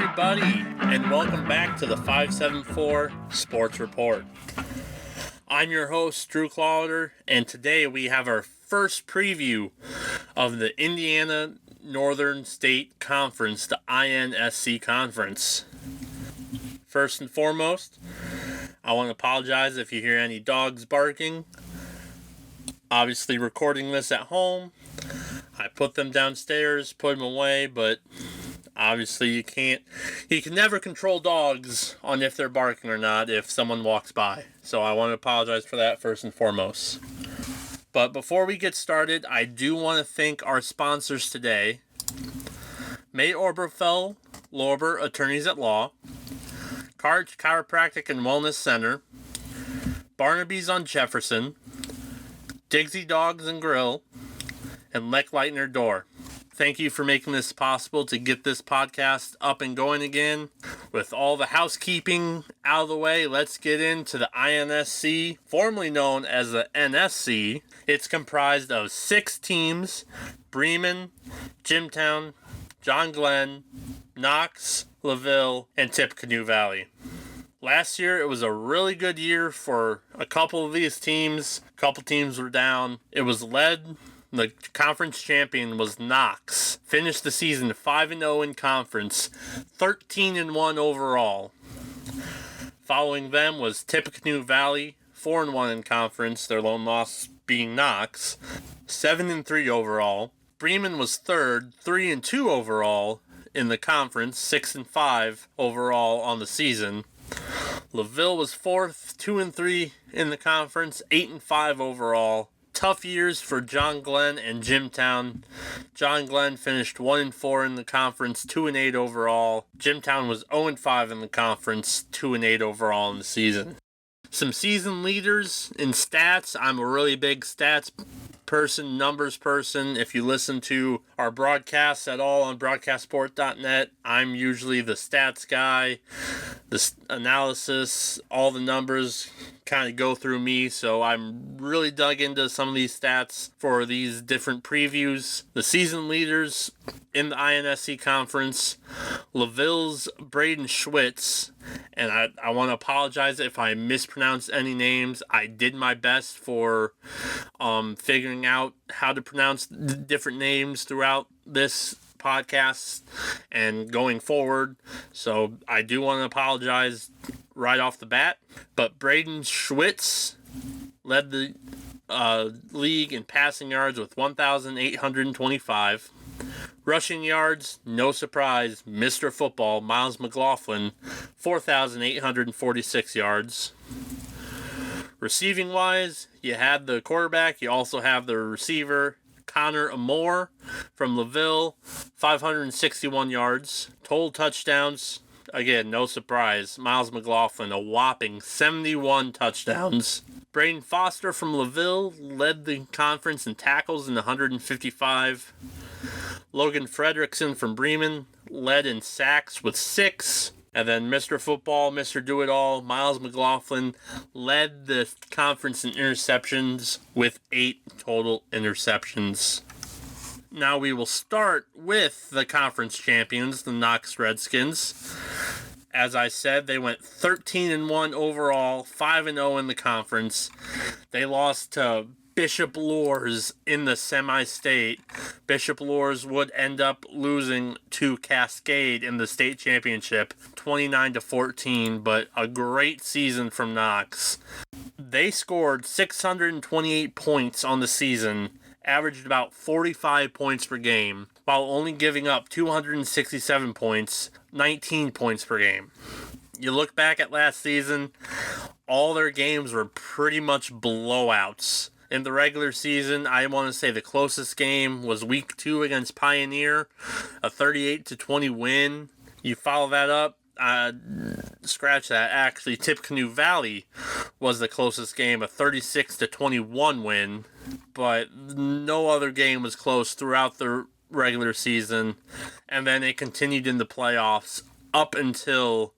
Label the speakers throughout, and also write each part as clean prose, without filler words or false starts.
Speaker 1: everybody, and welcome back to the 574 Sports Report. I'm your host, Drew Clauder, and today we have our first preview of the Indiana Northern State Conference, the INSC Conference. First and foremost, I want to apologize if you hear any dogs barking. Obviously recording this at home. I put them downstairs, put them away, but obviously you can never control dogs on if they're barking or not if someone walks by. So I want to apologize for that first and foremost. But before we get started, I do want to thank our sponsors today. May Oberfell Lorber Attorneys at Law, Carge Chiropractic and Wellness Center, Barnaby's on Jefferson, Digsy Dogs and Grill, and Leck Lightner Door. Thank you for making this possible to get this podcast up and going again. With all the housekeeping out of the way, let's get into the INSC, formerly known as the NSC. It's comprised of 6 teams: Bremen, Jimtown, John Glenn, Knox, LaVille, and Tippy Valley. Last year, it was a really good year for a couple of these teams. A couple teams were down. The conference champion was Knox. Finished the season 5-0 in conference, 13-1 overall. Following them was Tippy Valley, 4-1 in conference, their lone loss being Knox, 7-3 overall. Bremen was third, 3-2 overall in the conference, 6-5 overall on the season. LaVille was fourth, 2-3 in the conference, 8-5 overall. Tough years for John Glenn and Jimtown. John Glenn finished 1-4 in the conference, 2-8 overall. Jimtown was 0-5 in the conference, 2-8 overall in the season. Some season leaders in stats. I'm a really big stats person, numbers person. If you listen to our broadcasts at all on broadcastsport.net, I'm usually the stats guy. The analysis, all the numbers kind of go through me, so I'm really dug into some of these stats for these different previews. The season leaders in the INSC conference: LaVille's Braden Schwitz, and I want to apologize if I mispronounced any names. I did my best for figuring out how to pronounce the different names throughout this podcast and going forward, so I do want to apologize right off the bat. But Braden Schwitz led the league in passing yards with 1,825. Rushing yards, no surprise, Mr. Football, Miles McLaughlin, 4,846 yards. Receiving wise, you had the quarterback, you also have the receiver, Connor Amore from LaVille, 561 yards. Total touchdowns, again, no surprise, Miles McLaughlin, a whopping 71 touchdowns. Braden Foster from LaVille led the conference in tackles in 155. Logan Fredrickson from Bremen led in sacks with 6. And then Mr. Football, Mr. Do-It-All, Miles McLaughlin led the conference in interceptions with 8 total interceptions. Now we will start with the conference champions, the Knox Redskins. As I said, they went 13-1 overall, 5-0 in the conference. They lost to Bishop Luers in the semi-state. Bishop Luers would end up losing to Cascade in the state championship, 29-14, but a great season from Knox. They scored 628 points on the season, averaged about 45 points per game, while only giving up 267 points, 19 points per game. You look back at last season, all their games were pretty much blowouts. In the regular season, I want to say the closest game was week 2 against Pioneer, a 38-20 win. You follow that up, scratch that. Actually, Tippy Valley was the closest game, a 36-21 win. But no other game was close throughout the regular season. And then it continued in the playoffs up until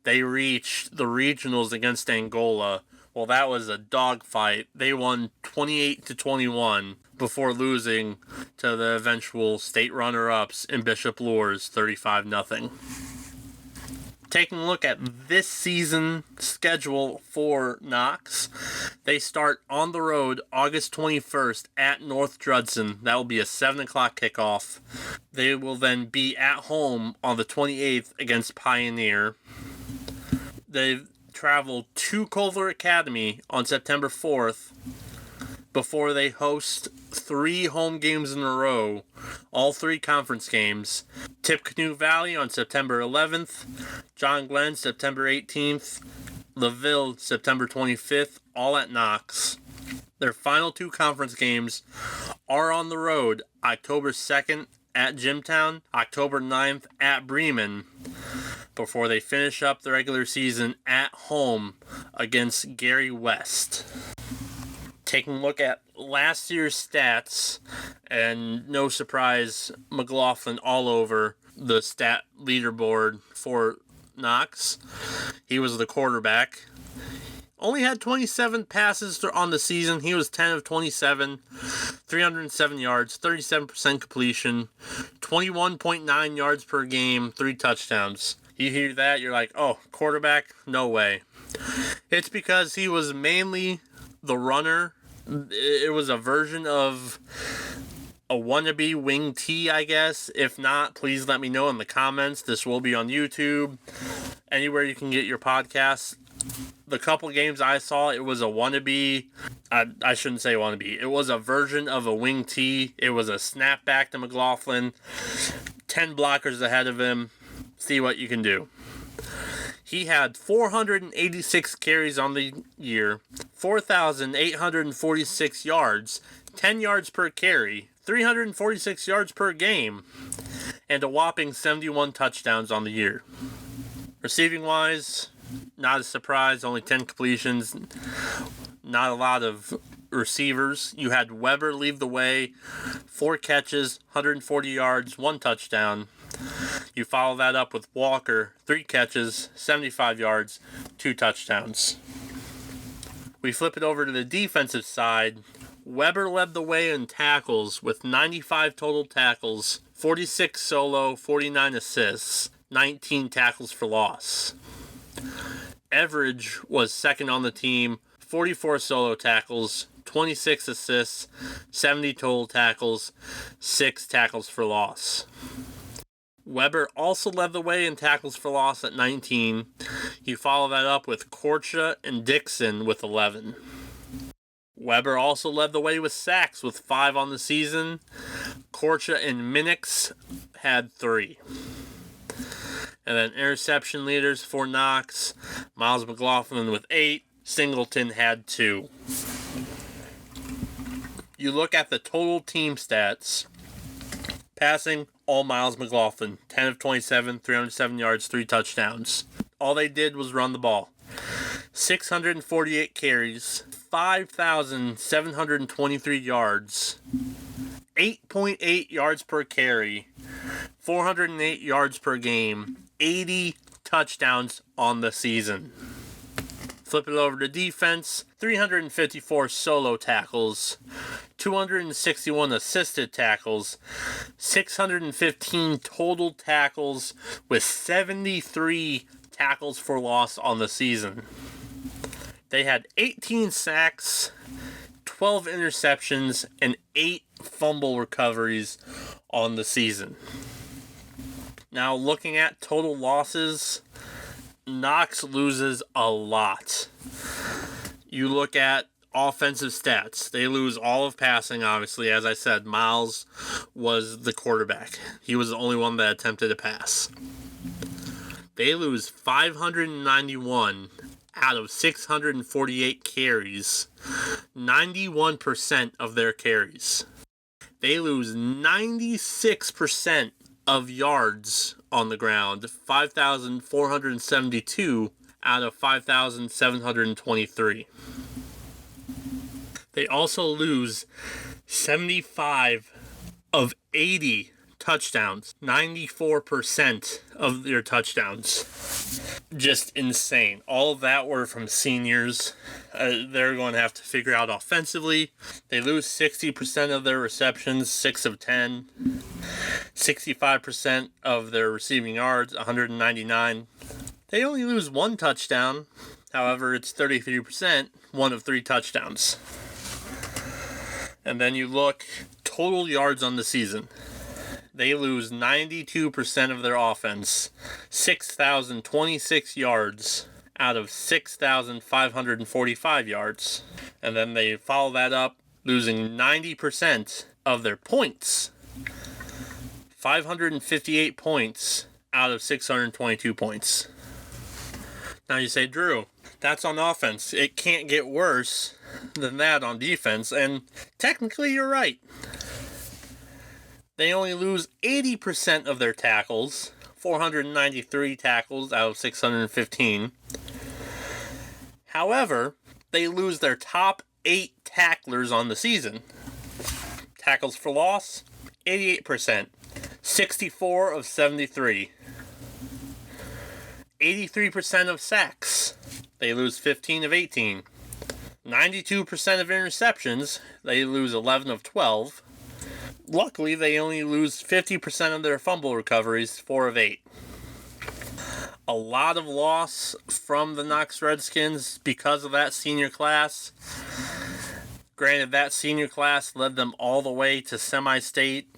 Speaker 1: they reached the regionals against Angola. Well, that was a dogfight. They won 28-21 before losing to the eventual state runner-ups in Bishop Luers, 35-0. Taking a look at this season schedule for Knox, they start on the road August 21st at North Judson. That will be a 7 o'clock kickoff. They will then be at home on the 28th against Pioneer. They travel to Culver Academy on September 4th before they host 3 home games in a row, all 3 conference games. Tippy Valley on September 11th, John Glenn September 18th, LaVille September 25th, all at Knox. Their final 2 conference games are on the road, October 2nd at Jimtown, October 9th at Bremen, before they finish up the regular season at home against Gary West. Taking a look at last year's stats, and no surprise, McLaughlin all over the stat leaderboard for Knox. He was the quarterback. Only had 27 passes on the season. He was 10 of 27, 307 yards, 37% completion, 21.9 yards per game, 3 touchdowns. You hear that, you're like, oh, quarterback? No way. It's because he was mainly the runner. It was a version of a wannabe wing T, I guess. If not, please let me know in the comments. This will be on YouTube, anywhere you can get your podcasts. The couple games I saw, it was a wannabe. I shouldn't say wannabe. It was a version of a wing T. It was a snapback to McLaughlin. 10 blockers ahead of him. See what you can do. He had 486 carries on the year, 4,846 yards, 10 yards per carry, 346 yards per game, and a whopping 71 touchdowns on the year. Receiving-wise, not a surprise, only 10 completions, not a lot of receivers. You had Weber lead the way, 4 catches, 140 yards, 1 touchdown. You follow that up with Walker, 3 catches, 75 yards, 2 touchdowns. We flip it over to the defensive side. Weber led the way in tackles with 95 total tackles, 46 solo, 49 assists, 19 tackles for loss. Everidge was second on the team, 44 solo tackles, 26 assists, 70 total tackles, 6 tackles for loss. Weber also led the way in tackles for loss at 19. You follow that up with Korcha and Dixon with 11. Weber also led the way with sacks with 5 on the season. Korcha and Minix had 3. And then interception leaders for Knox, Miles McLaughlin with 8. Singleton had 2. You look at the total team stats. Passing, all Miles McLaughlin, 10 of 27, 307 yards, 3 touchdowns. All they did was run the ball. 648 carries, 5,723 yards, 8.8 yards per carry, 408 yards per game, 80 touchdowns on the season. Flip it over to defense, 354 solo tackles, 261 assisted tackles, 615 total tackles with 73 tackles for loss on the season. They had 18 sacks, 12 interceptions, and 8 fumble recoveries on the season. Now looking at total losses, Knox loses a lot. You look at offensive stats. They lose all of passing, obviously. As I said, Miles was the quarterback. He was the only one that attempted to pass. They lose 591 out of 648 carries. 91% of their carries. They lose 96% of yards on the ground, 5,472 out of 5,723. They also lose 75 of 80 touchdowns, 94% of their touchdowns. Just insane. All of that were from seniors. They're going to have to figure out offensively. They lose 60% of their receptions, 6 of 10. 65% of their receiving yards, 199. They only lose one touchdown. However, it's 33%, one of 3 touchdowns. And then you look total yards on the season. They lose 92% of their offense, 6,026 yards out of 6,545 yards. And then they follow that up, losing 90% of their points, 558 points out of 622 points. Now you say, Drew, that's on offense. It can't get worse than that on defense. And technically you're right. They only lose 80% of their tackles, 493 tackles out of 615. However, they lose their top 8 tacklers on the season. Tackles for loss, 88%, 64 of 73. 83% of sacks, they lose 15 of 18. 92% of interceptions, they lose 11 of 12. Luckily, they only lose 50% of their fumble recoveries, 4 of 8. A lot of loss from the Knox Redskins because of that senior class. Granted, that senior class led them all the way to semi-state.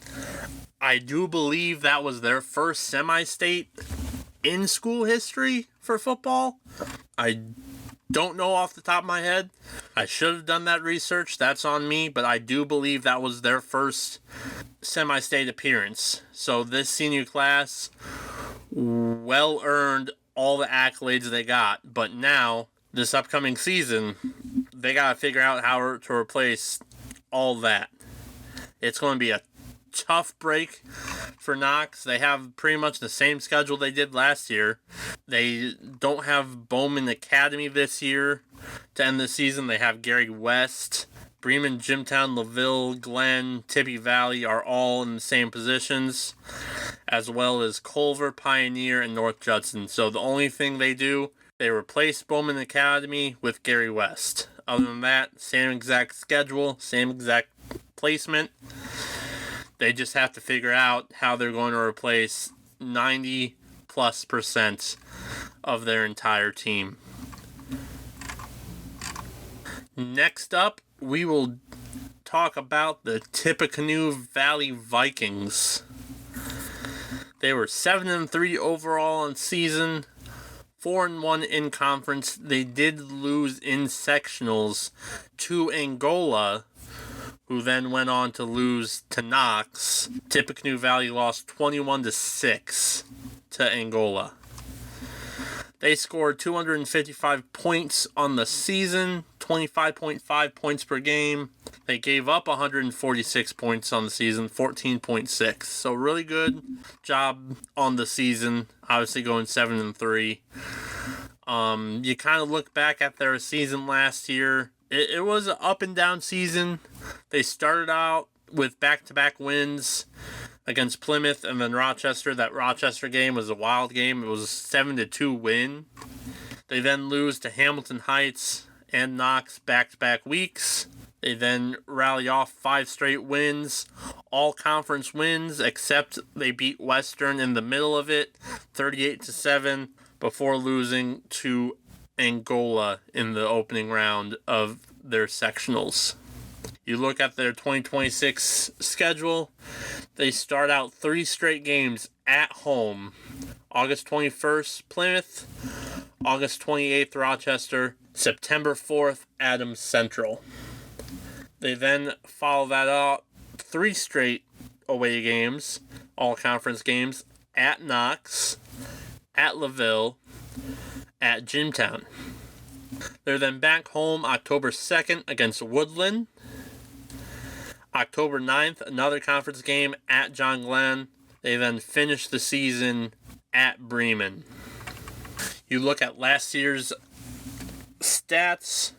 Speaker 1: I do believe that was their first semi-state in school history for football. I don't know off the top of my head. I should have done that research. That's on me. But I do believe that was their first semi-state appearance. So this senior class well earned all the accolades they got. But now, this upcoming season, they got to figure out how to replace all that. It's going to be a tough break for Knox. They have pretty much the same schedule they did last year. They don't have Bowman Academy this year to end the season. They have Gary West. Bremen, Jimtown, LaVille, Glen, Tippy Valley are all in the same positions, as well as Culver, Pioneer, and North Judson. So the only thing they do, they replace Bowman Academy with Gary West. Other than that, same exact schedule, same exact placement. They just have to figure out how they're going to replace 90+% of their entire team. Next up, we will talk about the Tippy Valley Vikings. They were 7-3 overall on season, 4-1 in conference. They did lose in sectionals to Angola, who then went on to lose to Knox. Tippy Valley lost 21-6 to Angola. They scored 255 points on the season, 25.5 points per game. They gave up 146 points on the season, 14.6. So really good job on the season, obviously going 7-3. You kind of look back at their season last year. It was an up and down season. They started out with back-to-back wins against Plymouth and then Rochester. That Rochester game was a wild game. It was a 7-2 win. They then lose to Hamilton Heights and Knox back-to-back weeks. They then rally off 5 straight wins, all conference wins, except they beat Western in the middle of it, 38-7, before losing to Angola in the opening round of their sectionals. You look at their 2026 schedule, they start out 3 straight games at home. August 21st, Plymouth. August 28th, Rochester. September 4th, Adams Central. They then follow that up 3 straight away games, all conference games, at Knox, at LaVille, at Jimtown. They're then back home October 2nd against Woodland. October 9th, another conference game at John Glenn. They then finish the season at Bremen. You look at last year's stats.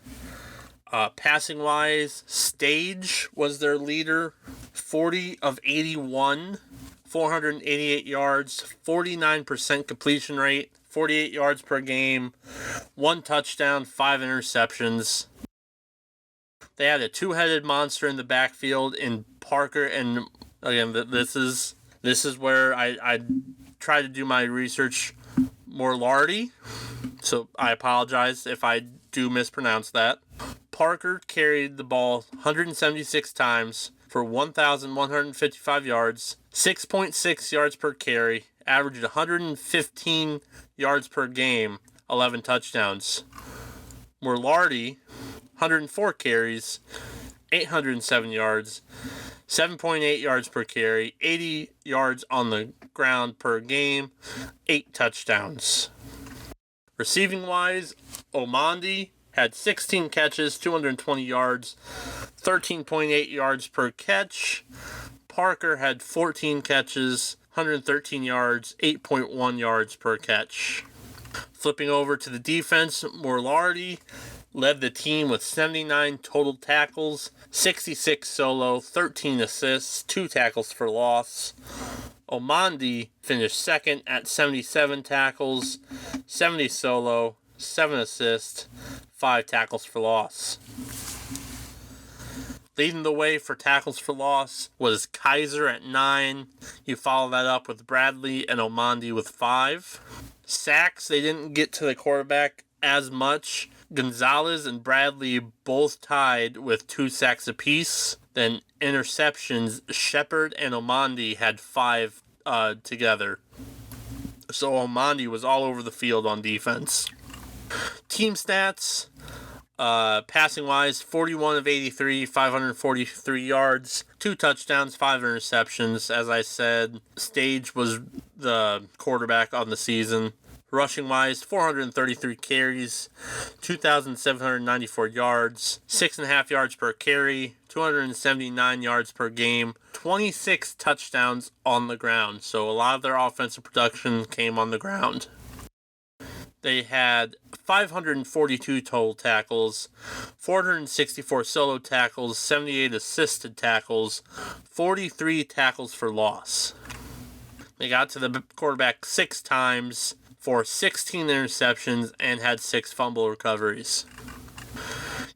Speaker 1: Passing-wise, Stage was their leader. 40 of 81, 488 yards, 49% completion rate, 48 yards per game, 1 touchdown, 5 interceptions. They had a 2-headed monster in the backfield in Parker, and again, this is where I try to do my research Morlardi, so I apologize if I do mispronounce that. Parker carried the ball 176 times for 1,155 yards, 6.6 yards per carry, averaged 115 yards per game, 11 touchdowns. Morlardi, 104 carries, 807 yards, 7.8 yards per carry, 80 yards on the ground per game, 8 touchdowns. Receiving-wise, Omandi had 16 catches, 220 yards, 13.8 yards per catch. Parker had 14 catches, 113 yards, 8.1 yards per catch. Flipping over to the defense, Morlardi led the team with 79 total tackles, 66 solo, 13 assists, 2 tackles for loss. Omandi finished second at 77 tackles, 70 solo, 7 assists, 5 tackles for loss. Leading the way for tackles for loss was Kaiser at 9. You follow that up with Bradley and Omandi with 5. Sacks, they didn't get to the quarterback as much. Gonzalez and Bradley both tied with 2 sacks apiece. Then interceptions, Shepard and Omandi had 5 together. So Omandi was all over the field on defense. Team stats, passing-wise, 41 of 83, 543 yards, 2 touchdowns, 5 interceptions. As I said, Stage was the quarterback on the season. Rushing-wise, 433 carries, 2,794 yards, 6.5 yards per carry, 279 yards per game, 26 touchdowns on the ground. So a lot of their offensive production came on the ground. They had 542 total tackles, 464 solo tackles, 78 assisted tackles, 43 tackles for loss. They got to the quarterback 6 times for 16 interceptions and had 6 fumble recoveries.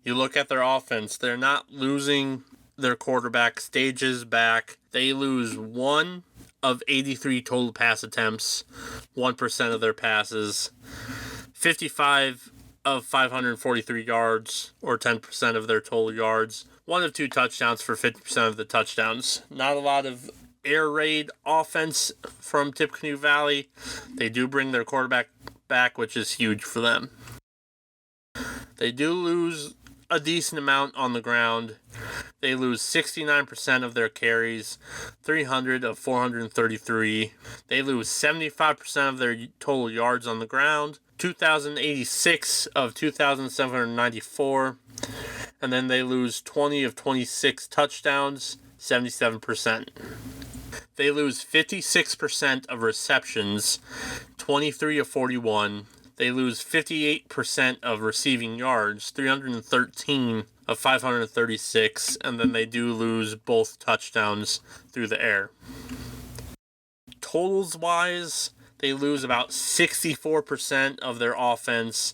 Speaker 1: You look at their offense, they're not losing their quarterback. Stages back. They lose 1 of 83 total pass attempts, 1% of their passes, 55 of 543 yards, or 10% of their total yards, 1 of 2 touchdowns for 50% of the touchdowns. Not a lot of air raid offense from Tippy Valley. They do bring their quarterback back, which is huge for them. They do lose a decent amount on the ground. They lose 69% of their carries, 300 of 433. They lose 75% of their total yards on the ground, 2,086 of 2,794. And then they lose 20 of 26 touchdowns, 77%. They lose 56% of receptions, 23 of 41. They lose 58% of receiving yards, 313 of 536, and then they do lose both touchdowns through the air. Totals-wise, they lose about 64% of their offense,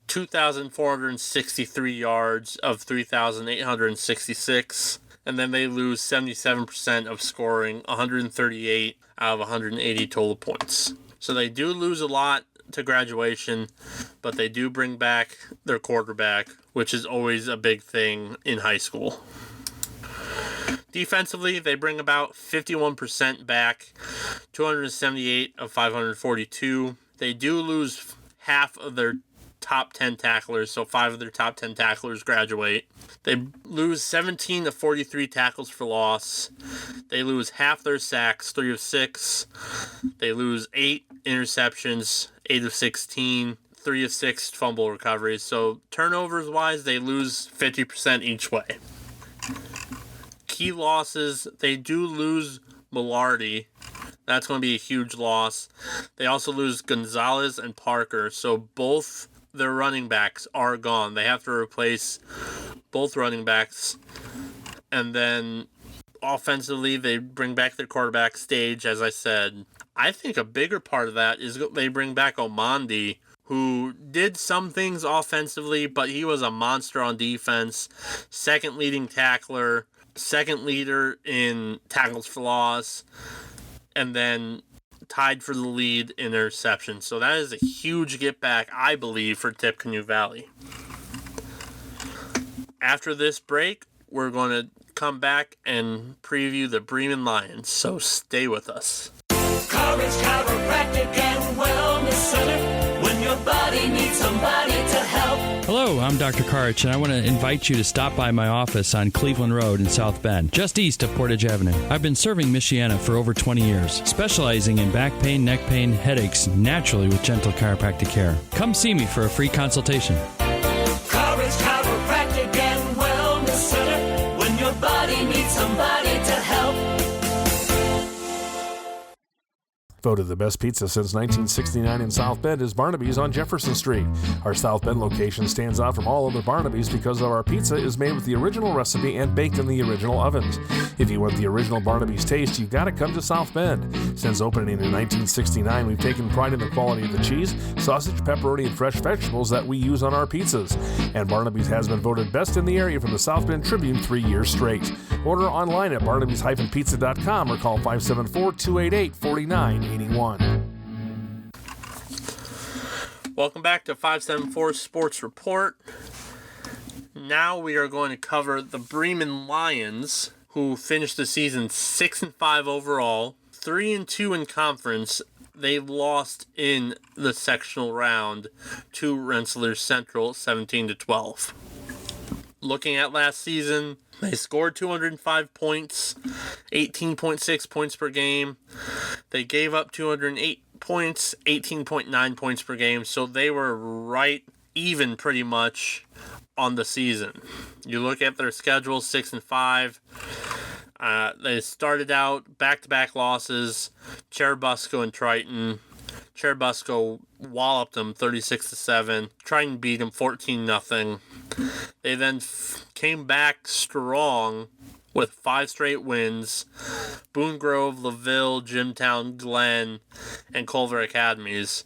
Speaker 1: 2,463 yards of 3,866, and then they lose 77% of scoring, 138 out of 180 total points. So they do lose a lot to graduation, but they do bring back their quarterback, which is always a big thing in high school. Defensively, they bring about 51% back, 278 of 542. They do lose half of their top 10 tacklers, so 5 of their top 10 tacklers graduate. They lose 17 of 43 tackles for loss. They lose half their sacks, 3 of 6. They lose 8 interceptions, 8 of 16, 3 of 6 fumble recoveries. So turnovers-wise, they lose 50% each way. Key losses, they do lose Millardi. That's going to be a huge loss. They also lose Gonzalez and Parker, so both their running backs are gone. They have to replace both running backs. And then offensively, they bring back their quarterback Stage, as I said. I think a bigger part of that is they bring back Omandi, who did some things offensively, but he was a monster on defense. Second leading tackler, second leader in tackles for loss, and then tied for the lead in interception. So that is a huge get back, I believe, for Tippy Valley. After this break, we're going to come back and preview the Bremen Lions. So stay with us.
Speaker 2: Courage Chiropractic and Wellness Center. When your body needs somebody to help.
Speaker 3: Hello, I'm Dr. Karch, and I want to invite you to stop by my office on Cleveland Road in South Bend, just east of Portage Avenue. I've been serving Michiana for over 20 years, specializing in back pain, neck pain, headaches, naturally with gentle chiropractic care. Come see me for a free consultation.
Speaker 2: Courage Chiropractic and Wellness Center. When your body needs somebody to help.
Speaker 4: Voted the best pizza since 1969 in South Bend is Barnaby's on Jefferson Street. Our South Bend location stands out from all other Barnaby's because our pizza is made with the original recipe and baked in the original ovens. If you want the original Barnaby's taste, you've got to come to South Bend. Since opening in 1969, we've taken pride in the quality of the cheese, sausage, pepperoni, and fresh vegetables that we use on our pizzas. And Barnaby's has been voted best in the area from the South Bend Tribune 3 years straight. Order online at barnabys-pizza.com or call 574-288-4981.
Speaker 1: Welcome back to 574 Sports Report. Now we are going to cover the Bremen Lions, who finished the season 6-5 overall, 3-2 in conference. They lost in the sectional round to Rensselaer Central 17-12. Looking at last season, they scored 205 points, 18.6 points per game. They gave up 208 points, 18.9 points per game. So they were right even pretty much on the season. You look at their schedule, 6-5. They started out back-to-back losses, Cherubusco and Triton. Cherubusco walloped them 36-7. Triton beat them 14-0. They then came back strong with 5 straight wins. Boone Grove, LaVille, Jimtown, Glen, and Culver Academies.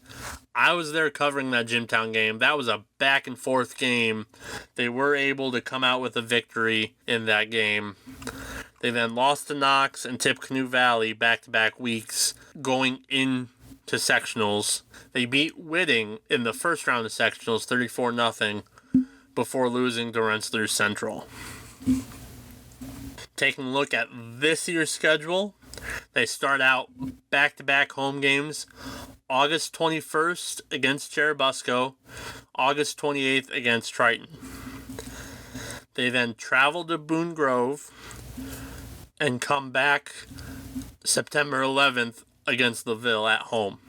Speaker 1: I was there covering that Jimtown game. That was a back-and-forth game. They were able to come out with a victory in that game. They then lost to Knox and Tippy Valley back-to-back weeks going into sectionals. They beat Whitting in the first round of sectionals 34-0 before losing to Rensselaer Central. Taking a look at this year's schedule, they start out back-to-back home games. August 21st against Cherubusco, August 28th against Triton. They then travel to Boone Grove and come back September 11th against LaVille at home.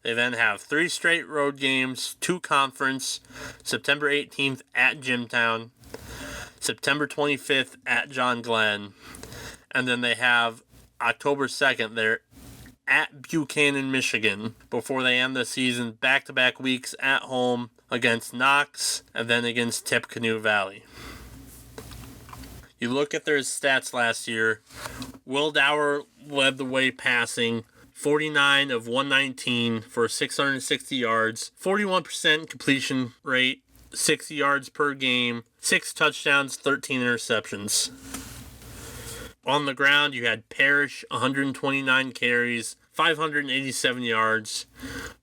Speaker 1: They then have 3 straight road games, 2 conference, September 18th at Jimtown, September 25th at John Glenn, and then they have October 2nd there at Buchanan, Michigan, before they end the season back-to-back weeks at home against Knox and then against Tippy Valley. You look at their stats last year, Will Dower led the way passing, 49 of 119 for 660 yards, 41% completion rate, 60 yards per game, 6 touchdowns, 13 interceptions. On the ground, you had Parrish, 129 carries, 587 yards,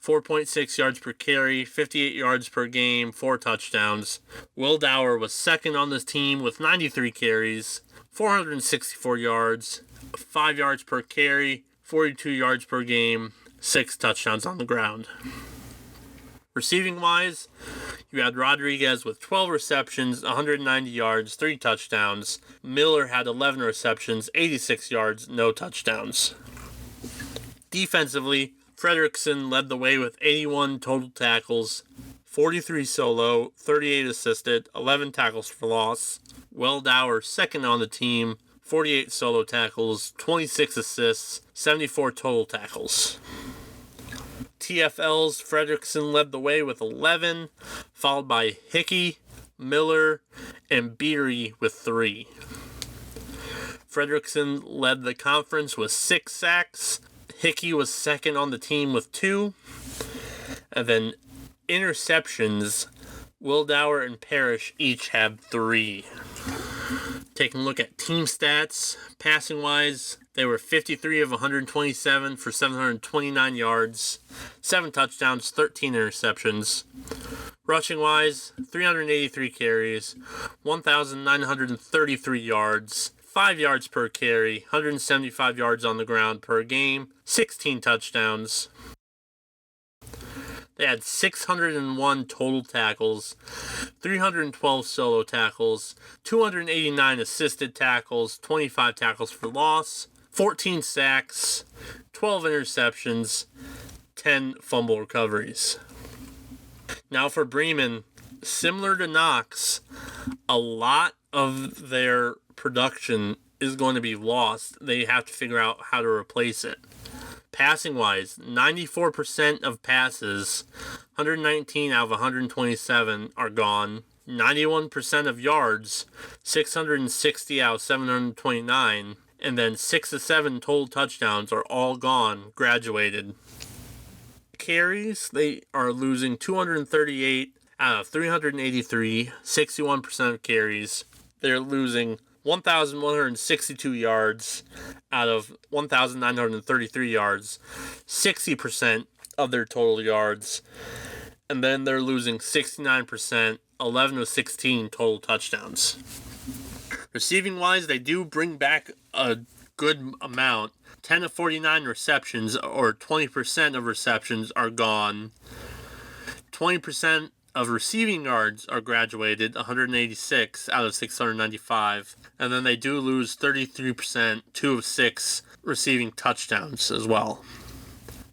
Speaker 1: 4.6 yards per carry, 58 yards per game, 4 touchdowns. Will Dower was second on this team with 93 carries, 464 yards, 5 yards per carry, 42 yards per game, 6 touchdowns on the ground. Receiving-wise, you had Rodriguez with 12 receptions, 190 yards, 3 touchdowns. Miller had 11 receptions, 86 yards, no touchdowns. Defensively, Frederickson led the way with 81 total tackles, 43 solo, 38 assisted, 11 tackles for loss. Will Dower second on the team, 48 solo tackles, 26 assists, 74 total tackles. TFL's Frederickson led the way with 11, followed by Hickey, Miller, and Beery with 3. Frederickson led the conference with 6 sacks. Hickey was second on the team with 2. And then interceptions, Will Dower and Parrish each had 3. Taking a look at team stats, passing-wise, They were 53 of 127 for 729 yards, 7 touchdowns, 13 interceptions. Rushing-wise, 383 carries, 1,933 yards, 5 yards per carry, 175 yards on the ground per game, 16 touchdowns. They had 601 total tackles, 312 solo tackles, 289 assisted tackles, 25 tackles for loss, 14 sacks, 12 interceptions, 10 fumble recoveries. Now for Bremen, similar to Knox, a lot of their production is going to be lost. They have to figure out how to replace it. Passing-wise, 94% of passes, 119 out of 127 are gone. 91% of yards, 660 out of 729. And then 6 of 7 total touchdowns are all gone, graduated. Carries, they are losing 238 out of 383, 61% of carries. They're losing 1,162 yards out of 1,933 yards, 60% of their total yards. And then they're losing 69%, 11 of 16 total touchdowns. Receiving-wise, they do bring back a good amount. 10 of 49 receptions, or 20% of receptions, are gone. 20% of receiving yards are graduated, 186 out of 695. And then they do lose 33%, 2 of 6 receiving touchdowns as well.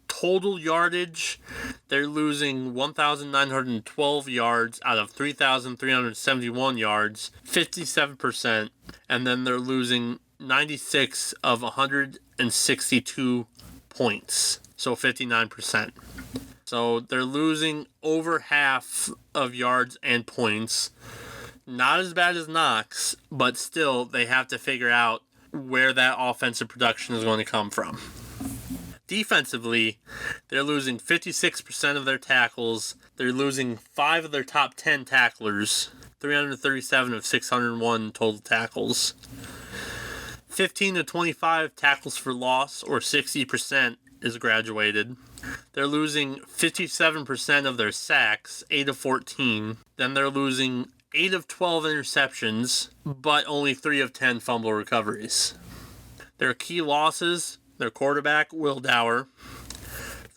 Speaker 1: Total yardage, they're losing 1,912 yards out of 3,371 yards, 57%. And then they're losing 96 of 162 points, so 59%. So they're losing over half of yards and points. Not as bad as Knox, but still they have to figure out where that offensive production is going to come from. Defensively, they're losing 56% of their tackles. They're losing 5 of their top 10 tacklers, 337 of 601 total tackles. 15 to 25 tackles for loss, or 60%, is graduated. They're losing 57% of their sacks, 8 of 14. Then they're losing 8 of 12 interceptions, but only 3 of 10 fumble recoveries. Their key losses, their quarterback, Will Dower,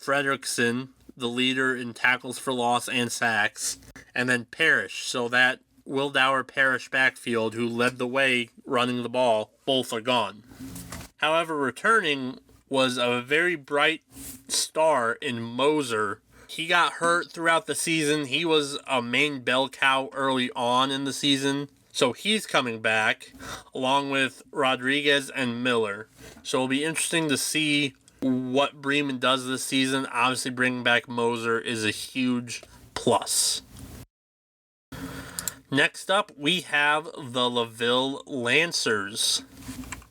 Speaker 1: Fredrickson, the leader in tackles for loss and sacks, and then Parrish, so that Will Dower-Parrish backfield, who led the way running the ball, both are gone. However, returning was a very bright star in Moser. He got hurt throughout the season. He was a main bell cow early on in the season, so he's coming back, along with Rodriguez and Miller. So it'll be interesting to see what Bremen does this season. Obviously, bringing back Moser is a huge plus. Next up, we have the LaVille Lancers.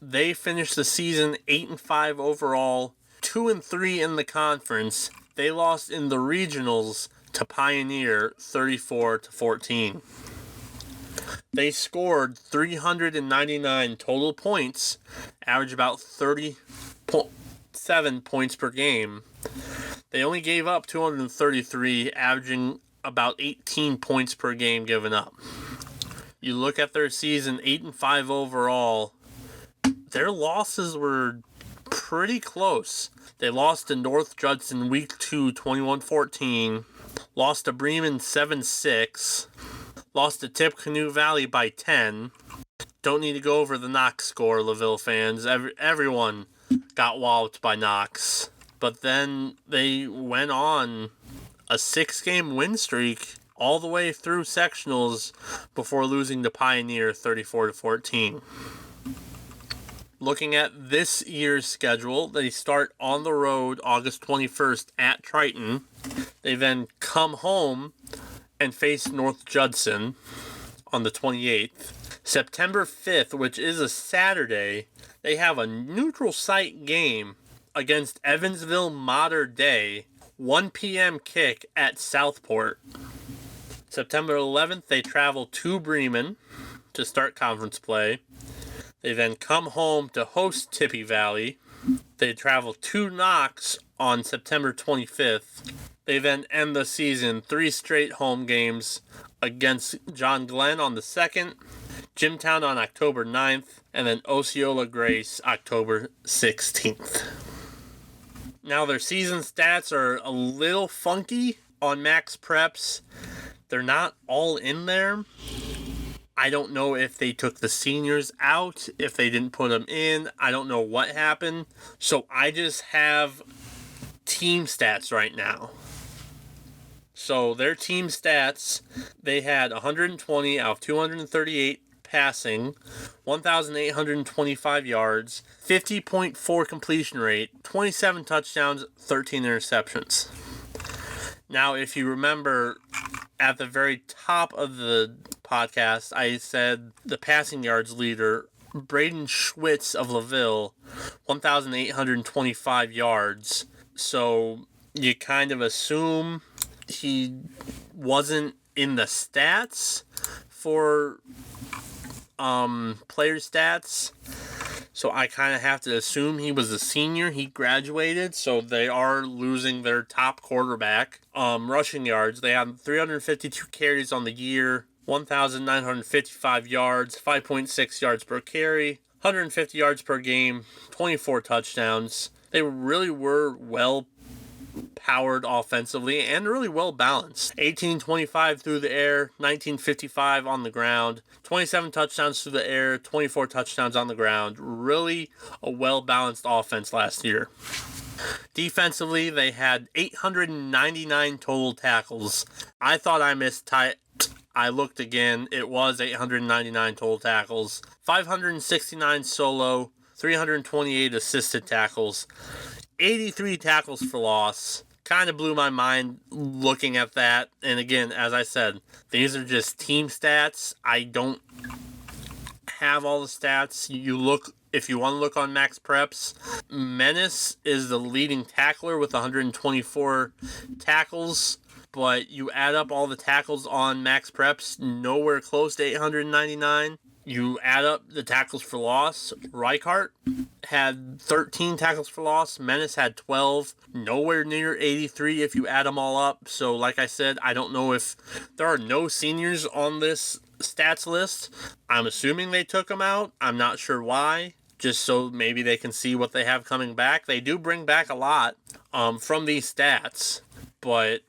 Speaker 1: They finished the season 8-5 overall, 2-3 in the conference. They lost in the regionals to Pioneer 34-14. They scored 399 total points, average about 37 points per game. They only gave up 233, averaging about 18 points per game given up. You look at their season, 8-5 overall, their losses were pretty close. They lost to North Judson week 2, 21-14, lost to Bremen 7-6, lost to Tippy Valley by 10. Don't need to go over the Knox score, LaVille fans. Everyone got walloped by Knox. But then they went on a 6-game win streak all the way through sectionals before losing to Pioneer 34-14. Looking at this year's schedule, they start on the road August 21st at Triton. They then come home and face North Judson on the 28th. September 5th, which is a Saturday, they have a neutral site game against Evansville Mater Dei, 1 p.m. kick at Southport. September 11th, they travel to Bremen to start conference play. They then come home to host Tippy Valley. They travel to Knox on September 25th. They then end the season 3 straight home games against John Glenn on the 2nd, Jimtown on October 9th, and then Osceola Grace October 16th. Now their season stats are a little funky on Max Preps. They're not all in there. I don't know if they took the seniors out, if they didn't put them in. I don't know what happened. So I just have team stats right now. So their team stats, they had 120 out of 238 passing, 1,825 yards, 50.4 completion rate, 27 touchdowns, 13 interceptions. Now, if you remember, at the very top of the podcast, I said the passing yards leader, Braden Schwitz of LaVille, 1,825 yards. So you kind of assume he wasn't in the stats for player stats. So I kind of have to assume he was a senior. He graduated, so they are losing their top quarterback. Rushing yards, they have 352 carries on the year, 1,955 yards, 5.6 yards per carry, 150 yards per game, 24 touchdowns. They really were well powered offensively and really well balanced. 1825 through the air, 1955 on the ground, 27 touchdowns through the air, 24 touchdowns on the ground. Really a well balanced offense last year. Defensively, they had 899 total tackles. I thought I mistyped. I looked again. It was 899 total tackles, 569 solo, 328 assisted tackles, 83 tackles for loss. Kind of blew my mind looking at that. And again, as I said, these are just team stats. I don't have all the stats. If you want to look on Max Preps, Menace is the leading tackler with 124 tackles. But you add up all the tackles on Max Preps, nowhere close to 899. You add up the tackles for loss. Reichart had 13 tackles for loss. Menace had 12. Nowhere near 83 if you add them all up. So like I said, I don't know if there are no seniors on this stats list. I'm assuming they took them out. I'm not sure why. Just so maybe they can see what they have coming back. They do bring back a lot from these stats. But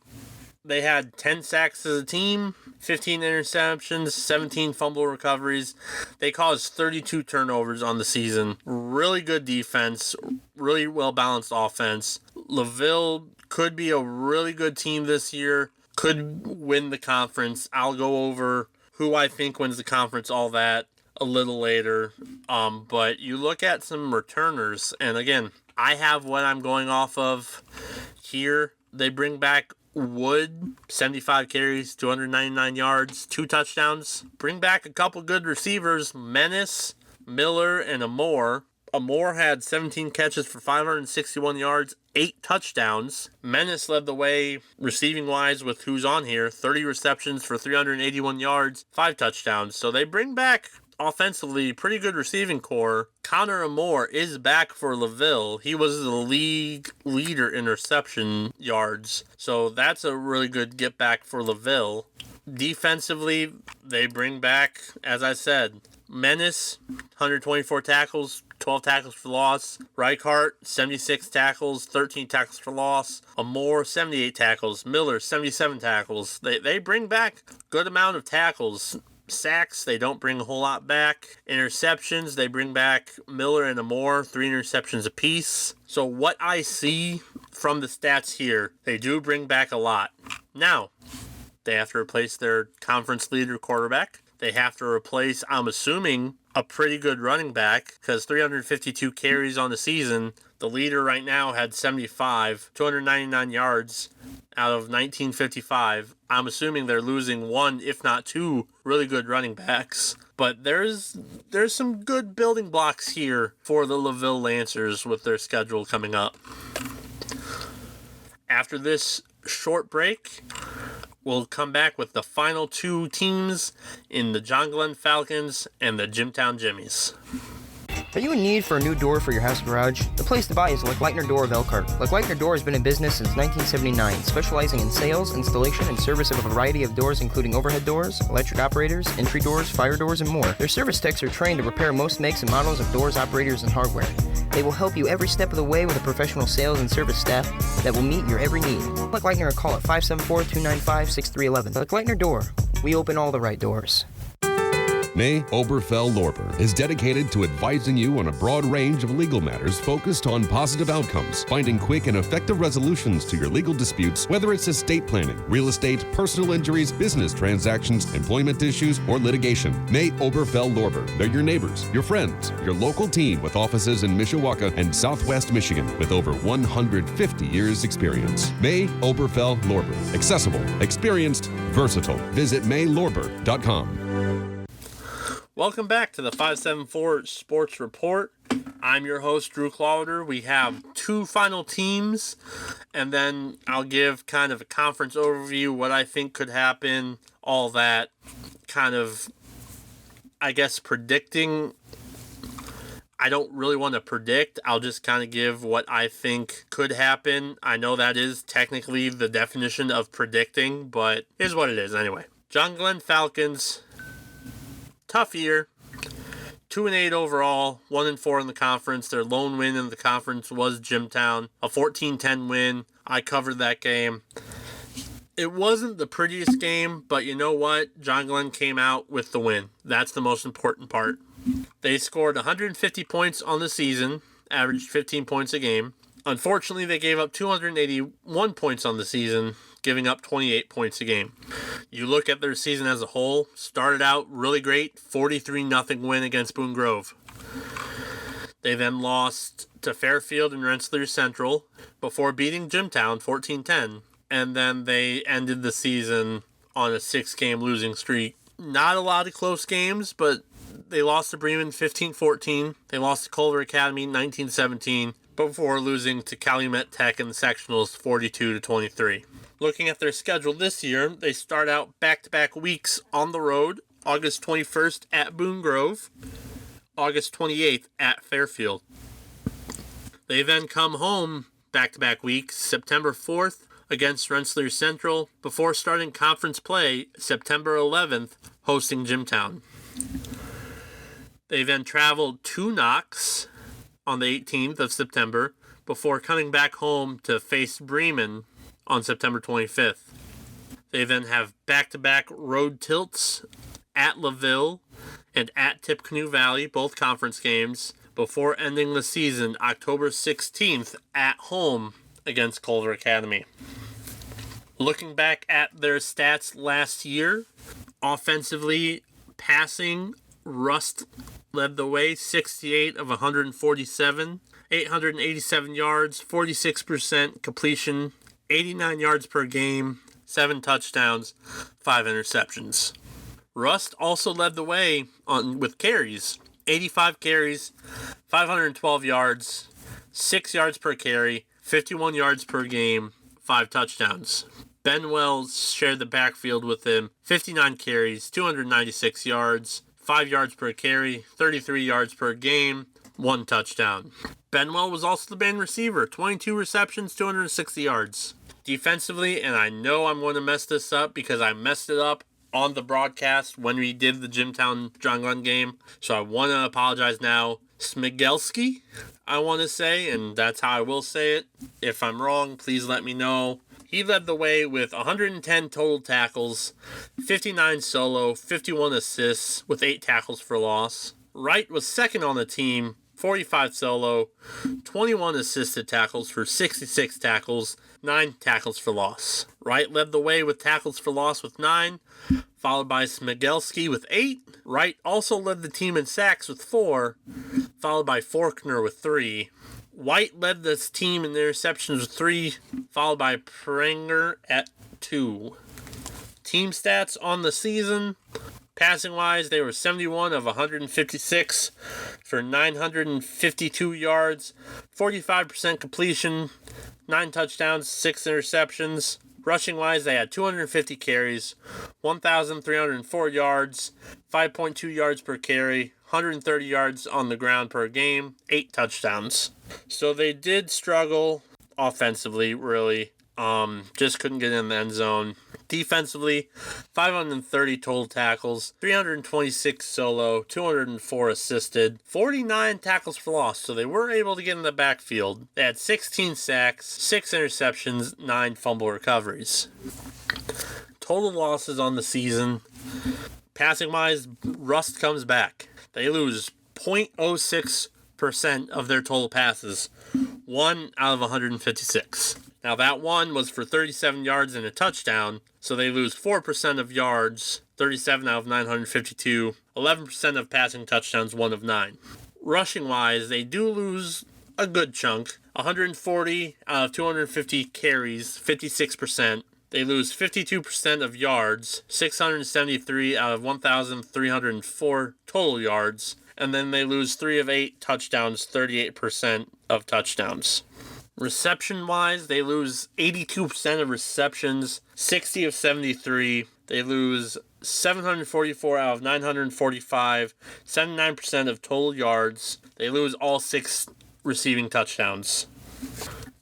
Speaker 1: they had 10 sacks as a team, 15 interceptions, 17 fumble recoveries. They caused 32 turnovers on the season. Really good defense, really well-balanced offense. LaVille could be a really good team this year, could win the conference. I'll go over who I think wins the conference, all that, a little later. But you look at some returners, and again, I have what I'm going off of here. They bring back Wood, 75 carries, 299 yards, 2 touchdowns. Bring back a couple good receivers, Menace, Miller, and Amore. Amore had 17 catches for 561 yards, 8 touchdowns. Menace led the way receiving-wise with who's on here, 30 receptions for 381 yards, 5 touchdowns. So they bring back offensively pretty good receiving core. Connor Amore is back for LaVille. He was the league leader in reception yards. So that's a really good get back for LaVille. Defensively, they bring back, as I said, Menace, 124 tackles, 12 tackles for loss. Reichart, 76 tackles, 13 tackles for loss. Amore, 78 tackles. Miller, 77 tackles. They bring back a good amount of tackles. Sacks, they don't bring a whole lot back. Interceptions, they bring back Miller and Amore, 3 interceptions apiece. So what I see from the stats here, they do bring back a lot. Now, they have to replace their conference leader quarterback. They have to replace, I'm assuming, a pretty good running back, because 352 carries on the season. The leader right now had 75, 299 yards out of 1955. I'm assuming they're losing 1, if not 2, really good running backs. But there's some good building blocks here for the LaVille Lancers with their schedule coming up. After this short break, we'll come back with the final 2 teams in the John Glenn Falcons and the Jimtown Jimmies.
Speaker 5: Are you in need for a new door for your house or garage? The place to buy is Leitner Door of Elkhart. Leitner Door has been in business since 1979, specializing in sales, installation, and service of a variety of doors including overhead doors, electric operators, entry doors, fire doors, and more. Their service techs are trained to repair most makes and models of doors, operators, and hardware. They will help you every step of the way with a professional sales and service staff that will meet your every need. Let Leitner a call at 574-295-6311. Leitner Door. We open all the right doors.
Speaker 6: May Oberfell-Lorber is dedicated to advising you on a broad range of legal matters focused on positive outcomes, finding quick and effective resolutions to your legal disputes, whether it's estate planning, real estate, personal injuries, business transactions, employment issues, or litigation. May Oberfell-Lorber. They're your neighbors, your friends, your local team with offices in Mishawaka and Southwest Michigan with over 150 years experience. May Oberfell-Lorber. Accessible, experienced, versatile. Visit maylorber.com.
Speaker 1: Welcome back to the 574 Sports Report. I'm your host, Drew Clauder. We have two final teams, and then I'll give kind of a conference overview, what I think could happen, all that, kind of, I guess, predicting. I don't really want to predict. I'll just kind of give what I think could happen. I know that is technically the definition of predicting, but here's what it is anyway. John Glenn Falcons. Tough year. 2-8 overall, 1-4 in the conference. Their lone win in the conference was Jimtown, a 14-10 win. I covered that game. It wasn't the prettiest game, but you know what? John Glenn came out with the win. That's the most important part. They scored 150 points on the season, averaged 15 points a game. Unfortunately, they gave up 281 points on the season, giving up 28 points a game. You look at their season as a whole, started out really great, 43-0 win against Boone Grove. They then lost to Fairfield and Rensselaer Central before beating Jimtown 14-10, and then they ended the season on a 6-game losing streak. Not a lot of close games, but they lost to Bremen 15-14. They lost to Culver Academy 19-17, before losing to Calumet Tech in the sectionals 42-23. Looking at their schedule this year, they start out back-to-back weeks on the road, August 21st at Boone Grove, August 28th at Fairfield. They then come home back-to-back weeks, September 4th against Rensselaer Central, before starting conference play September 11th, hosting Jimtown. They then traveled to Knox on the 18th of September, before coming back home to face Bremen on September 25th. They then have back-to-back road tilts at LaVille and at Tippy Valley, both conference games, before ending the season October 16th at home against Culver Academy. Looking back at their stats last year, offensively, passing, Rust led the way, 68 of 147, 887 yards, 46% completion, 89 yards per game, 7 touchdowns, 5 interceptions. Rust also led the way with carries, 85 carries, 512 yards, 6 yards per carry, 51 yards per game, 5 touchdowns. Ben Wells shared the backfield with him, 59 carries, 296 yards, 5 yards per carry, 33 yards per game, 1 touchdown. Benwell was also the main receiver, 22 receptions, 260 yards. Defensively, and I know I'm going to mess this up because I messed it up on the broadcast when we did the Jimtown John Glenn game, so I want to apologize now. Smigelski, I want to say, and that's how I will say it. If I'm wrong, please let me know. He led the way with 110 total tackles, 59 solo, 51 assists with 8 tackles for loss. Wright was second on the team, 45 solo, 21 assisted tackles for 66 tackles, 9 tackles for loss. Wright led the way with tackles for loss with 9, followed by Smigelski with 8. Wright also led the team in sacks with 4, followed by Faulkner with 3. White led this team in interceptions with 3, followed by Prenger at 2. Team stats on the season. Passing-wise, they were 71 of 156 for 952 yards, 45% completion, 9 touchdowns, 6 interceptions. Rushing-wise, they had 250 carries, 1,304 yards, 5.2 yards per carry, 130 yards on the ground per game, 8 touchdowns. So they did struggle offensively, really. Just couldn't get in the end zone. Defensively, 530 total tackles, 326 solo, 204 assisted, 49 tackles for loss, so they were able to get in the backfield. They had 16 sacks, 6 interceptions, 9 fumble recoveries. Total losses on the season. Passing-wise, rust comes back. They lose 0.06% of their total passes, 1 out of 156. Now, that one was for 37 yards and a touchdown, so they lose 4% of yards, 37 out of 952, 11% of passing touchdowns, 1 of 9. Rushing-wise, they do lose a good chunk, 140 out of 250 carries, 56%. They lose 52% of yards, 673 out of 1,304 total yards, and then they lose 3 of 8 touchdowns, 38% of touchdowns. Reception-wise, they lose 82% of receptions, 60 of 73. They lose 744 out of 945, 79% of total yards. They lose all 6 receiving touchdowns.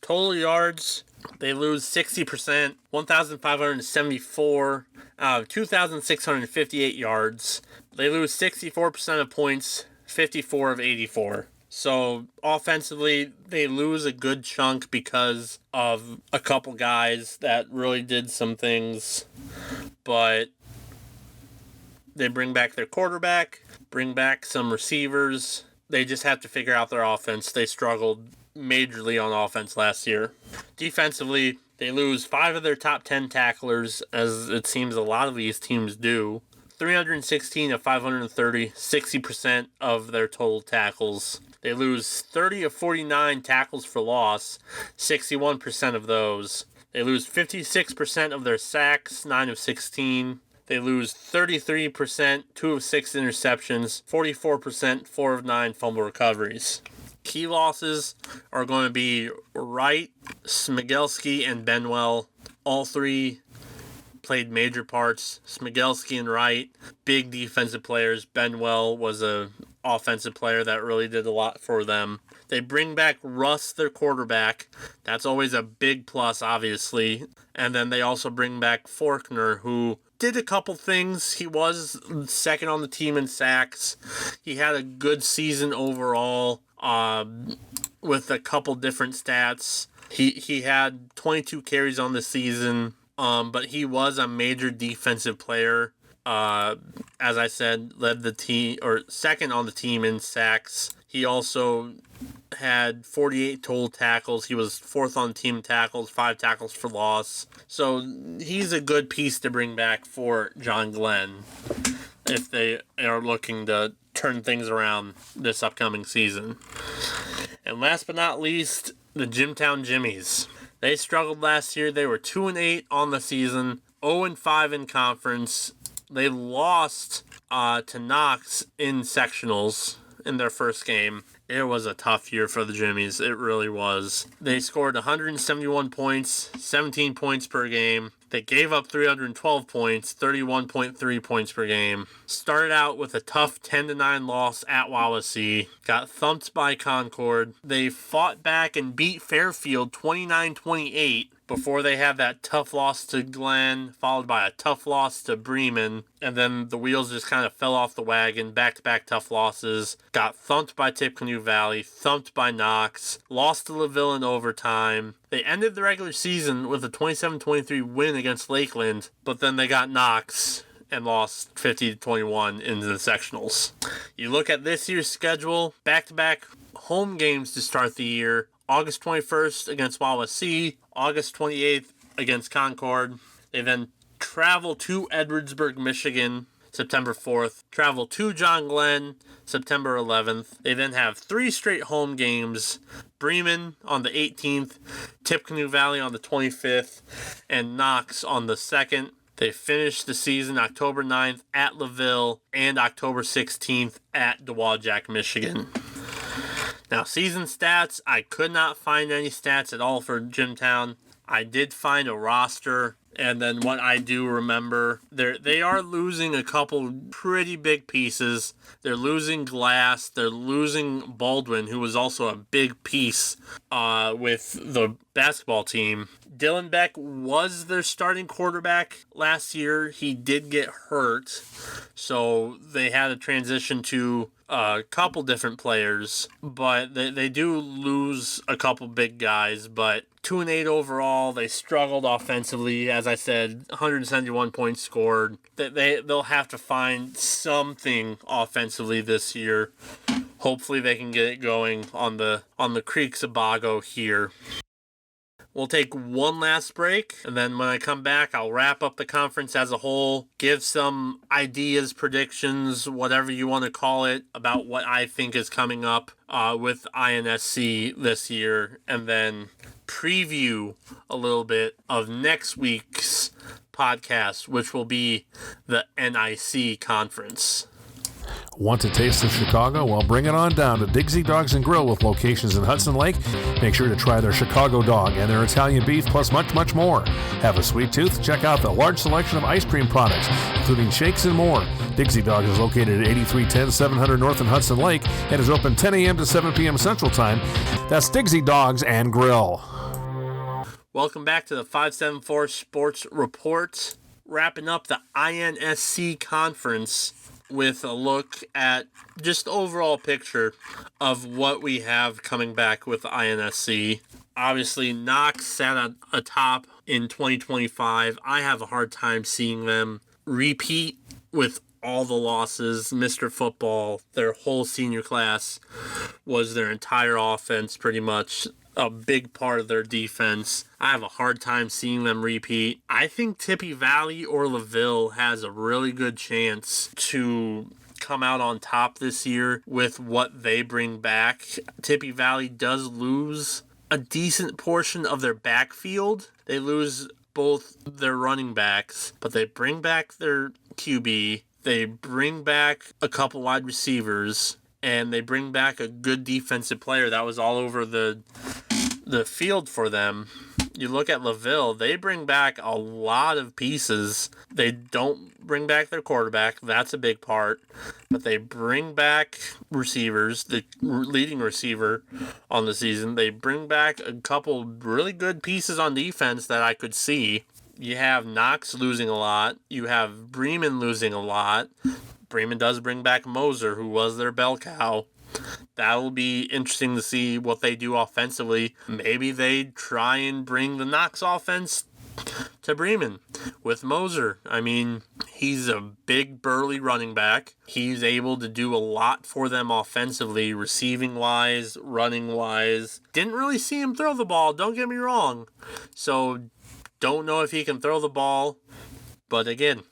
Speaker 1: Total yards, they lose 60%, 1,574 out of 2,658 yards. They lose 64% of points, 54 of 84. So, offensively, they lose a good chunk because of a couple guys that really did some things. But they bring back their quarterback, bring back some receivers. They just have to figure out their offense. They struggled majorly on offense last year. Defensively, they lose 5 of their top 10 tacklers, as it seems a lot of these teams do. 316 of 530, 60% of their total tackles. They lose 30 of 49 tackles for loss, 61% of those. They lose 56% of their sacks, 9 of 16. They lose 33%, 2 of 6 interceptions, 44%, 4 of 9 fumble recoveries. Key losses are going to be Wright, Smigelski, and Benwell. All 3 played major parts. Smigelski and Wright, big defensive players. Benwell was a offensive player that really did a lot for them. They bring back Russ, their quarterback. That's always a big plus, obviously. And then they also bring back Faulkner, who did a couple things. He was second on the team in sacks. He had a good season overall, with a couple different stats. He had 22 carries on the season, but he was a major defensive player. As I said, led the team, or second on the team in sacks. He also had 48 total tackles. He was 4th on the team in tackles, 5 tackles for loss. So he's a good piece to bring back for John Glenn if they are looking to turn things around this upcoming season. And last but not least, the Jimtown Jimmies. They struggled last year. They were 2-8 on the season, 0-5 in conference. They lost to Knox in sectionals in their first game. It was a tough year for the Jimmies. It really was. They scored 171 points, 17 points per game. They gave up 312 points, 31.3 points per game. Started out with a tough 10-9 loss at Wawasee. Got thumped by Concord. They fought back and beat Fairfield 29-28 before they had that tough loss to Glenn, followed by a tough loss to Bremen. And then the wheels just kind of fell off the wagon. Back-to-back tough losses. Got thumped by Tippy Valley, thumped by Knox, lost to LaVille in overtime. They ended the regular season with a 27-23 win against Lakeland, but then they got Knox and lost 50-21 in the sectionals. You look at this year's schedule, back-to-back home games to start the year. August 21st against Wawasee, August 28th against Concord. They then travel to Edwardsburg, Michigan, September 4th. Travel to John Glenn, September 11th. They then have 3 straight home games. Bremen on the 18th, Tippy Valley on the 25th, and Knox on the 2nd. They finish the season October 9th at LaVille and October 16th at Dowagiac, Michigan. Now, season stats, I could not find any stats at all for Jimtown. I did find a roster, and then what I do remember, they are losing a couple pretty big pieces. They're losing Glass. They're losing Baldwin, who was also a big piece with the basketball team. Dylan Beck was their starting quarterback last year. He did get hurt, so they had to transition to a couple different players, but they do lose a couple big guys, but 2-8 overall. They struggled offensively, as I said, 171 points scored. They'll have to find something offensively this year. Hopefully they can get it going on the Creek Sabago here. We'll take one last break, and then when I come back, I'll wrap up the conference as a whole, give some ideas, predictions, whatever you want to call it, about what I think is coming up with INSC this year, and then preview a little bit of next week's podcast, which will be the NIC Conference.
Speaker 4: Want to taste of Chicago? Well, bring it on down to Digsy Dogs and Grill with locations in Hudson Lake. Make sure to try their Chicago dog and their Italian beef, plus much, much more. Have a sweet tooth? Check out the large selection of ice cream products, including shakes and more. Digsy Dogs is located at 8310 700 North in Hudson Lake and is open 10 a.m. to 7 p.m. Central Time. That's Digsy Dogs and Grill.
Speaker 1: Welcome back to the 574 Sports Report. Wrapping up the INSC Conference with a look at just overall picture of what we have coming back with INSC. Obviously, Knox sat atop in 2025. I have a hard time seeing them repeat with all the losses. Mr. Football, their whole senior class was their entire offense, pretty much a big part of their defense. I have a hard time seeing them repeat. I think Tippy Valley or LaVille has a really good chance to come out on top this year with what they bring back. Tippy Valley does lose a decent portion of their backfield. They lose both their running backs, but they bring back their QB. They bring back a couple wide receivers, and they bring back a good defensive player that was all over the field for them. You look at LaVille, they bring back a lot of pieces. They don't bring back their quarterback. That's a big part. But they bring back receivers, the leading receiver on the season. They bring back a couple really good pieces on defense that I could see. You have Knox losing a lot. You have Bremen losing a lot. Bremen does bring back Moser, who was their bell cow. That'll be interesting to see what they do offensively. Maybe they try and bring the Knox offense to Bremen with Moser. I mean, he's a big, burly running back. He's able to do a lot for them offensively, receiving-wise, running-wise. Didn't really see him throw the ball, don't get me wrong. So, don't know if he can throw the ball. But again,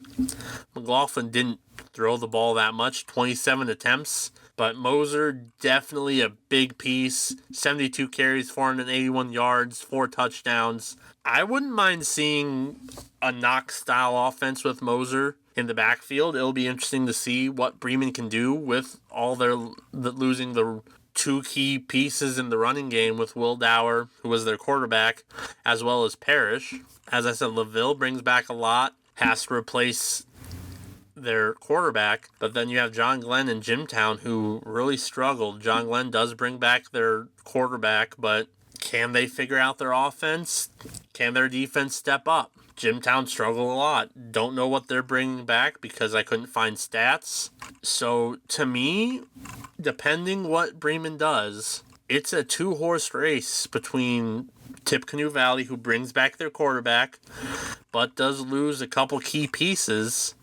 Speaker 1: McLaughlin didn't throw the ball that much, 27 attempts. But Moser, definitely a big piece. 72 carries, 481 yards, 4 touchdowns. I wouldn't mind seeing a Knox-style offense with Moser in the backfield. It'll be interesting to see what Bremen can do with all losing the 2 key pieces in the running game with Will Dower, who was their quarterback, as well as Parrish. As I said, LaVille brings back a lot, has to replace their quarterback, but then you have John Glenn and Jimtown, who really struggled. John Glenn does bring back their quarterback, but can they figure out their offense? Can their defense step up? Jimtown struggled a lot. Don't know what they're bringing back because I couldn't find stats. So to me, depending what Bremen does, it's a 2-horse race between Tippecanoe Valley, who brings back their quarterback, but does lose a couple key pieces,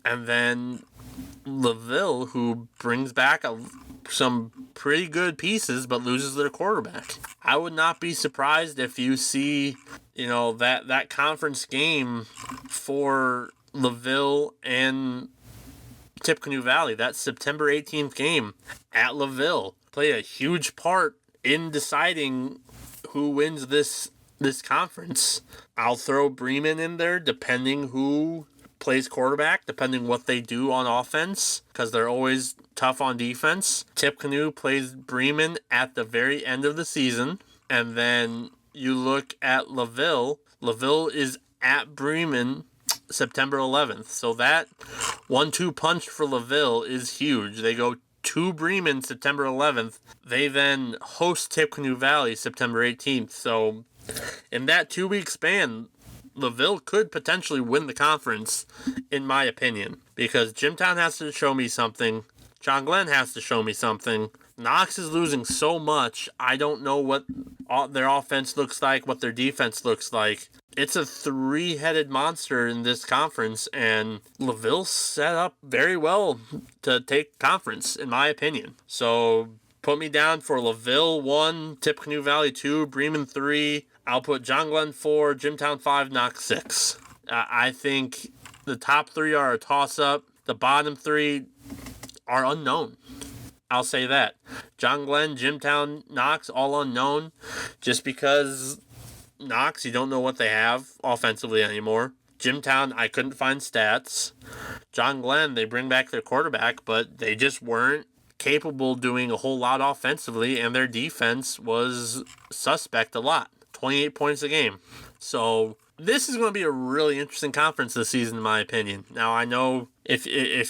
Speaker 1: and then LaVille, who brings back some pretty good pieces but loses their quarterback. I would not be surprised if you see, that conference game for LaVille and Tippecanoe Valley, that September 18th game at LaVille, play a huge part in deciding who wins this conference. I'll throw Bremen in there depending who plays quarterback, depending what they do on offense, because they're always tough on defense. Tippecanoe plays Bremen at the very end of the season, and then you look at LaVille. LaVille is at Bremen September 11th. So that 1-2 punch for LaVille is huge. They go to Bremen September 11th. They then host Tippy Valley September 18th. So in that 2-week span, LaVille could potentially win the conference, in my opinion, because Jimtown has to show me something. John Glenn has to show me something. Knox is losing so much. I don't know what their offense looks like, what their defense looks like. It's a three-headed monster in this conference, and LaVille's set up very well to take conference, in my opinion. So put me down for LaVille 1, Tippy Valley 2, Bremen 3. I'll put John Glenn 4, Jimtown 5, Knox 6. I think the top 3 are a toss-up. The bottom 3 are unknown. I'll say that. John Glenn, Jimtown, Knox, all unknown. Just because Knox, you don't know what they have offensively anymore. Jimtown, I couldn't find stats. John Glenn, they bring back their quarterback, but they just weren't capable of doing a whole lot offensively, and their defense was suspect a lot. 28 points a game. So this is going to be a really interesting conference this season, in my opinion. Now, I know if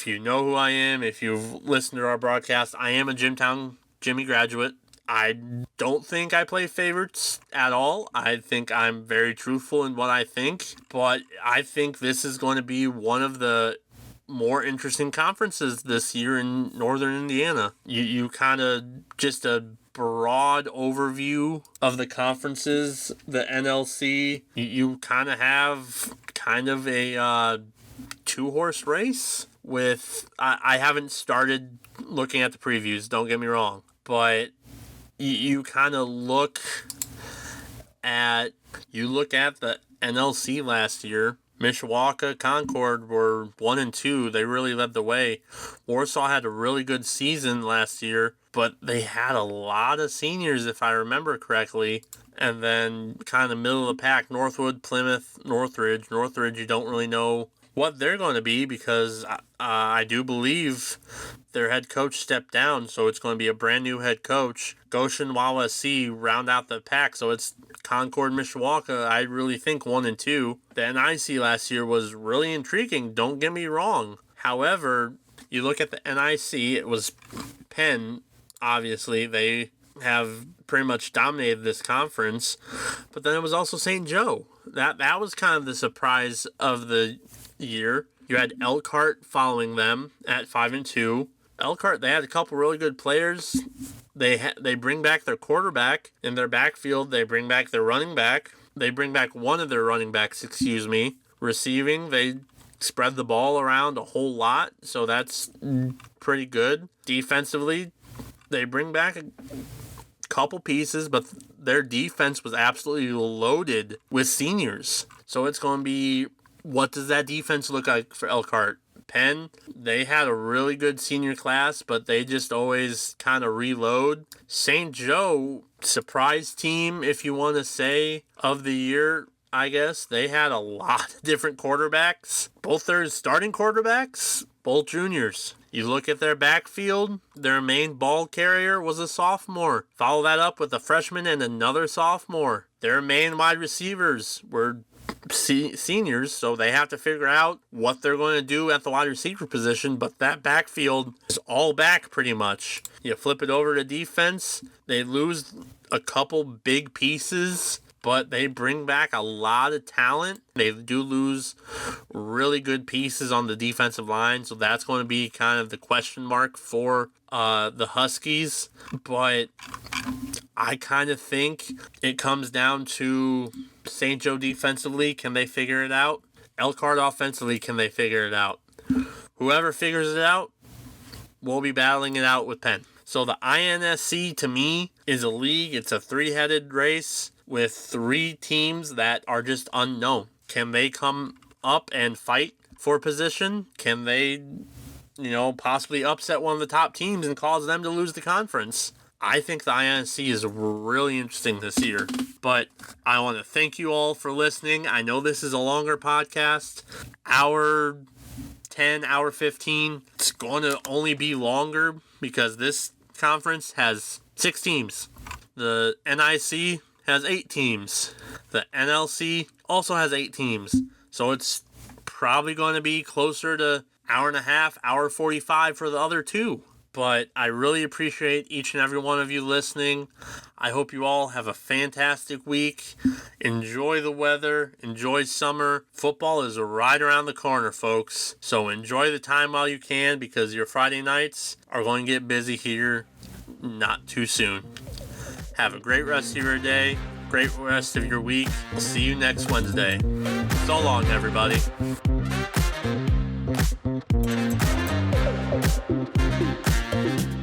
Speaker 1: you know who I am, if you've listened to our broadcast, I am a Jimtown Jimmy graduate. I don't think I play favorites at all. I think I'm very truthful in what I think. But I think this is going to be one of the more interesting conferences this year in Northern Indiana. You kind of just a broad overview of the conferences, the NLC. You kind of have a two-horse race with, I haven't started looking at the previews, don't get me wrong, but you kind of look at the NLC last year. Mishawaka, Concord were 1 and 2. They really led the way. Warsaw had a really good season last year, but they had a lot of seniors, if I remember correctly. And then kind of middle of the pack, Northwood, Plymouth, Northridge. Northridge, you don't really know what they're going to be because I do believe their head coach stepped down, so it's going to be a brand new head coach. Goshen, Wawasee round out the pack, so it's Concord, Mishawaka. I really think 1 and 2. The NIC last year was really intriguing, don't get me wrong. However, you look at the NIC, it was Penn, obviously. They have pretty much dominated this conference, but then it was also St. Joe. That was kind of the surprise of the year. You had Elkhart following them at 5 and 2. Elkhart, they had a couple really good players. They bring back their quarterback in their backfield. They bring back their running back. They bring back one of their running backs, Receiving, they spread the ball around a whole lot, so that's pretty good. Defensively, they bring back a couple pieces, but their defense was absolutely loaded with seniors. So it's going to be, what does that defense look like for Elkhart? Penn, they had a really good senior class, but they just always kind of reload. St. Joe, surprise team, if you want to say, of the year, I guess. They had a lot of different quarterbacks. Both their starting quarterbacks, both juniors. You look at their backfield, their main ball carrier was a sophomore. Follow that up with a freshman and another sophomore. Their main wide receivers were seniors, so they have to figure out what they're going to do at the wide receiver position, but that backfield is all back pretty much. You flip it over to defense, they lose a couple big pieces, but they bring back a lot of talent. They do lose really good pieces on the defensive line, so that's going to be kind of the question mark for the Huskies. But I kind of think it comes down to St. Joe defensively. Can they figure it out? Elkhart offensively, can they figure it out? Whoever figures it out, we'll be battling it out with Penn. So the INSC, to me, is a league. It's a three-headed race with 3 teams that are just unknown. Can they come up and fight for position? Can they, possibly upset one of the top teams and cause them to lose the conference? I think the INSC is really interesting this year. But I want to thank you all for listening. I know this is a longer podcast, hour 10, hour 15. It's going to only be longer because this conference has 6 teams. The NIC has 8 teams. The NLC also has 8 teams. So it's probably going to be closer to hour and a half, hour 45 for the other 2. But I really appreciate each and every one of you listening. I hope you all have a fantastic week. Enjoy the weather. Enjoy summer. Football is right around the corner, folks. So enjoy the time while you can, because your Friday nights are going to get busy here not too soon. Have a great rest of your day. Great rest of your week. We'll see you next Wednesday. So long, everybody.
Speaker 2: Thank you.